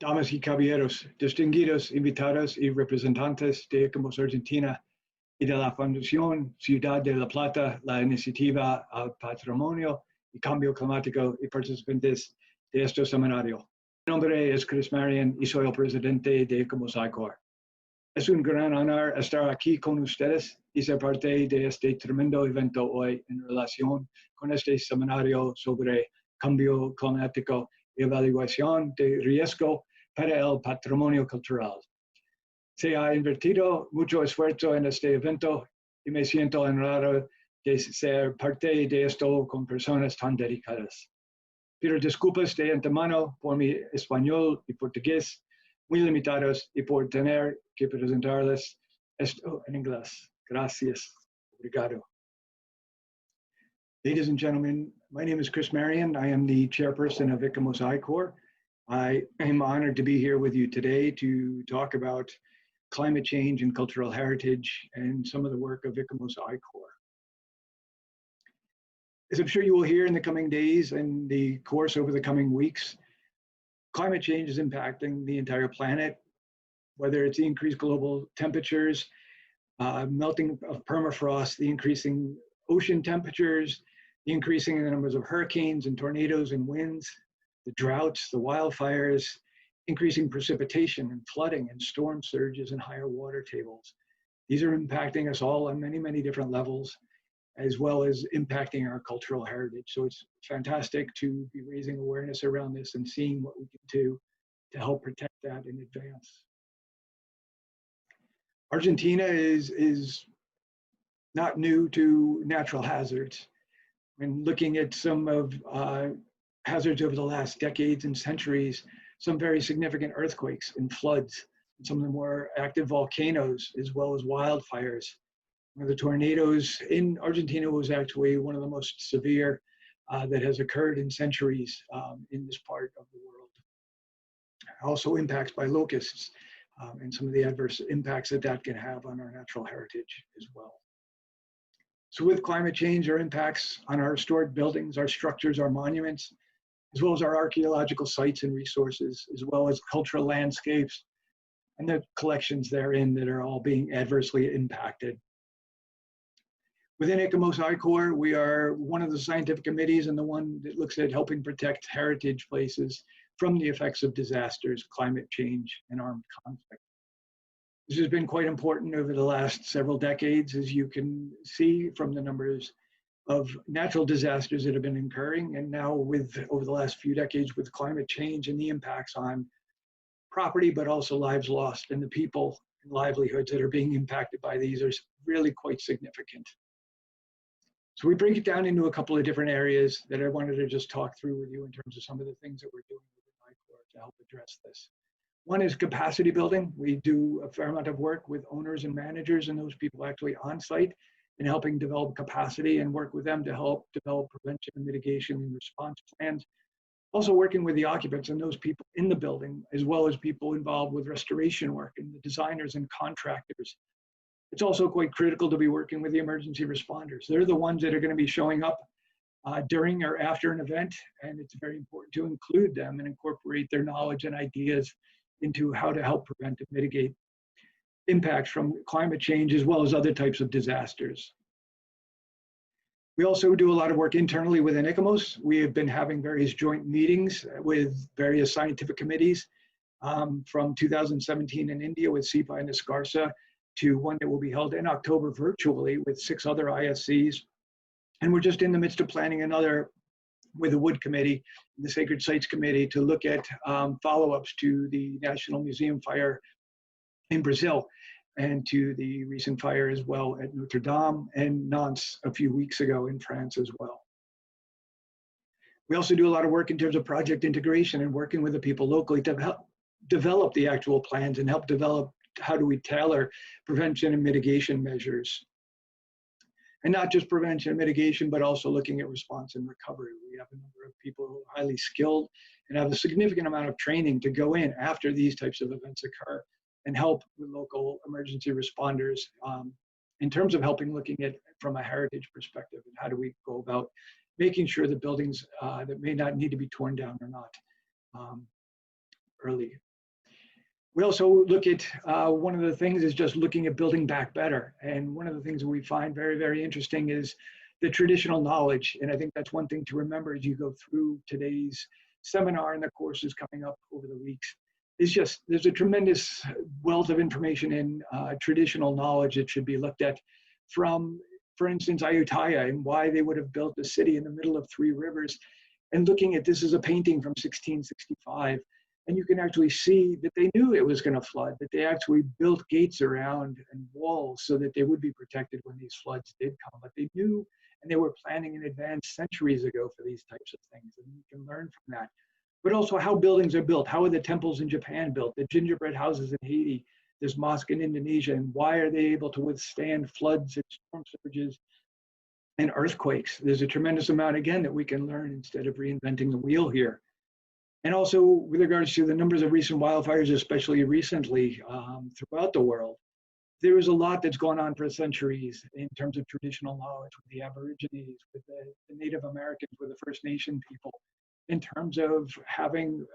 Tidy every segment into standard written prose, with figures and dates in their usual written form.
Damas y caballeros, distinguidos invitados y representantes de ECOMOS Argentina y de la Fundación Ciudad de La Plata, la iniciativa al patrimonio y cambio climático y participantes de este seminario. Mi nombre es Chris Marion y soy el presidente de ECOMOS ICOR. Es un gran honor estar aquí con ustedes y ser parte de este tremendo evento hoy en relación con este seminario sobre cambio climático y evaluación de riesgo para el patrimonio cultural. Se ha invertido mucho esfuerzo en este evento y me siento honrado de ser parte de esto con personas tan dedicadas. Pido disculpas de antemano por mi español y portugués muy limitados y por tener que presentarles esto en inglés. Gracias. Obrigado. Ladies and gentlemen, my name is Chris Marion. I am the chairperson of ECOMOS ICOR. I am honored to be here with you today to talk about climate change and cultural heritage and some of the work of ECOMOS ICOR. As I'm sure you will hear in the coming days and the course over the coming weeks, climate change is impacting the entire planet, whether it's the increased global temperatures, melting of permafrost, the increasing ocean temperatures, the increasing in the numbers of hurricanes and tornadoes and winds, the droughts, the wildfires, increasing precipitation and flooding and storm surges and higher water tables. These are impacting us all on many, many different levels, as well as impacting our cultural heritage. So it's fantastic to be raising awareness around this and seeing what we can do to help protect that in advance. Argentina is not new to natural hazards. When looking at some of hazards over the last decades and centuries, some very significant earthquakes and floods, and some of the more active volcanoes, as well as wildfires. One of the tornadoes in Argentina was actually one of the most severe that has occurred in centuries in this part of the world. Also impacts by locusts and some of the adverse impacts that can have on our natural heritage as well. So with climate change, there are impacts on our historic buildings, our structures, our monuments, as well as our archaeological sites and resources, as well as cultural landscapes and the collections therein that are all being adversely impacted. Within ECOMOS ICOR, we are one of the scientific committees and the one that looks at helping protect heritage places from the effects of disasters, climate change, and armed conflict. This has been quite important over the last several decades, as you can see from the numbers of natural disasters that have been occurring, and now over the last few decades with climate change and the impacts on property, but also lives lost, and the people and livelihoods that are being impacted by these are really quite significant. So we break it down into a couple of different areas that I wanted to just talk through with you in terms of some of the things that we're doing within ICOR to help address this. One is capacity building. We do a fair amount of work with owners and managers and those people actually on site in helping develop capacity and work with them to help develop prevention and mitigation and response plans. Also working with the occupants and those people in the building, as well as people involved with restoration work and the designers and contractors. It's also quite critical to be working with the emergency responders. They're the ones that are going to be showing up during or after an event, and it's very important to include them and incorporate their knowledge and ideas into how to help prevent and mitigate impacts from climate change as well as other types of disasters. We also do a lot of work internally within ECOMOS. We have been having various joint meetings with various scientific committees from 2017 in India with SEPA and ISCARSA to one that will be held in October virtually with 6 other ISCs. And we're just in the midst of planning another with the Wood Committee, the Sacred Sites Committee, to look at follow-ups to the National Museum fire in Brazil and to the recent fire as well at Notre Dame and Nantes a few weeks ago in France as well. We also do a lot of work in terms of project integration and working with the people locally to help develop the actual plans and help develop how do we tailor prevention and mitigation measures. And not just prevention and mitigation, but also looking at response and recovery. We have a number of people who are highly skilled and have a significant amount of training to go in after these types of events occur and help with local emergency responders in terms of helping looking at from a heritage perspective and how do we go about making sure the buildings that may not need to be torn down are not early We also look at, one of the things is just looking at building back better. And one of the things that we find very, very interesting is the traditional knowledge. And I think that's one thing to remember as you go through today's seminar and the courses coming up over the weeks. It's just, there's a tremendous wealth of information in traditional knowledge that should be looked at from, for instance, Ayutthaya and why they would have built a city in the middle of three rivers. And looking at this as a painting from 1665. And you can actually see that they knew it was going to flood, that they actually built gates around and walls so that they would be protected when these floods did come. But they knew, and they were planning in advance centuries ago for these types of things. And you can learn from that. But also how buildings are built. How are the temples in Japan built? The gingerbread houses in Haiti, this mosque in Indonesia, and why are they able to withstand floods and storm surges and earthquakes? There's a tremendous amount, again, that we can learn instead of reinventing the wheel here. And also with regards to the numbers of recent wildfires, especially recently throughout the world, there is a lot that's gone on for centuries in terms of traditional knowledge with the Aborigines, with the Native Americans, with the First Nation people, in terms of having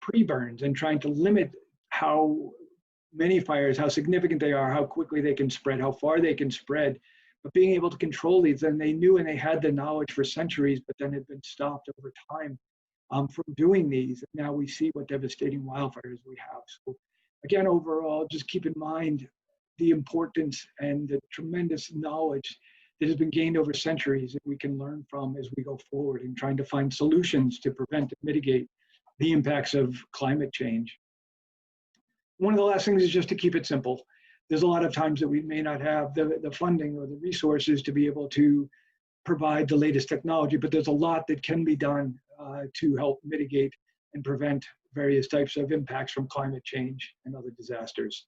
pre-burns and trying to limit how many fires, how significant they are, how quickly they can spread, how far they can spread, but being able to control these. And they knew and they had the knowledge for centuries, but then had been stopped over time from doing these. Now we see what devastating wildfires we have. So again, overall, just keep in mind the importance and the tremendous knowledge that has been gained over centuries that we can learn from as we go forward in trying to find solutions to prevent and mitigate the impacts of climate change. One of the last things is just to keep it simple. There's a lot of times that we may not have the funding or the resources to be able to provide the latest technology, but there's a lot that can be done to help mitigate and prevent various types of impacts from climate change and other disasters.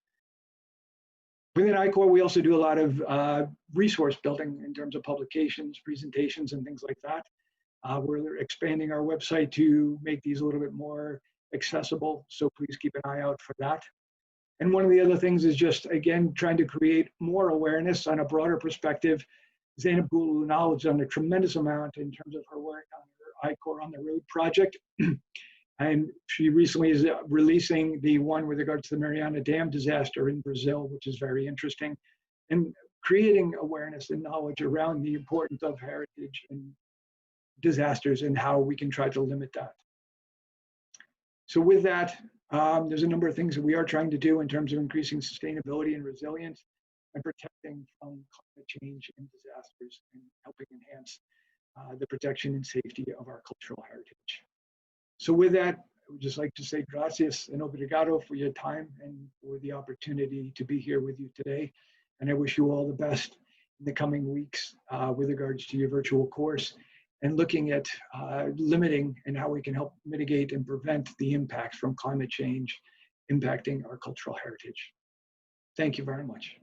Within I-Corps, we also do a lot of resource building in terms of publications, presentations, and things like that. We're expanding our website to make these a little bit more accessible, so please keep an eye out for that. And one of the other things is just, again, trying to create more awareness on a broader perspective. Zainab Gulul has done a tremendous amount in terms of her work on her I-Corps on the Road project. And she recently is releasing the one with regard to the Mariana Dam disaster in Brazil, which is very interesting. And creating awareness and knowledge around the importance of heritage and disasters and how we can try to limit that. So with that, there's a number of things that we are trying to do in terms of increasing sustainability and resilience and protecting from climate change and disasters and helping enhance the protection and safety of our cultural heritage. So with that, I would just like to say gracias and obrigado for your time and for the opportunity to be here with you today. And I wish you all the best in the coming weeks with regards to your virtual course and looking at limiting and how we can help mitigate and prevent the impacts from climate change impacting our cultural heritage. Thank you very much.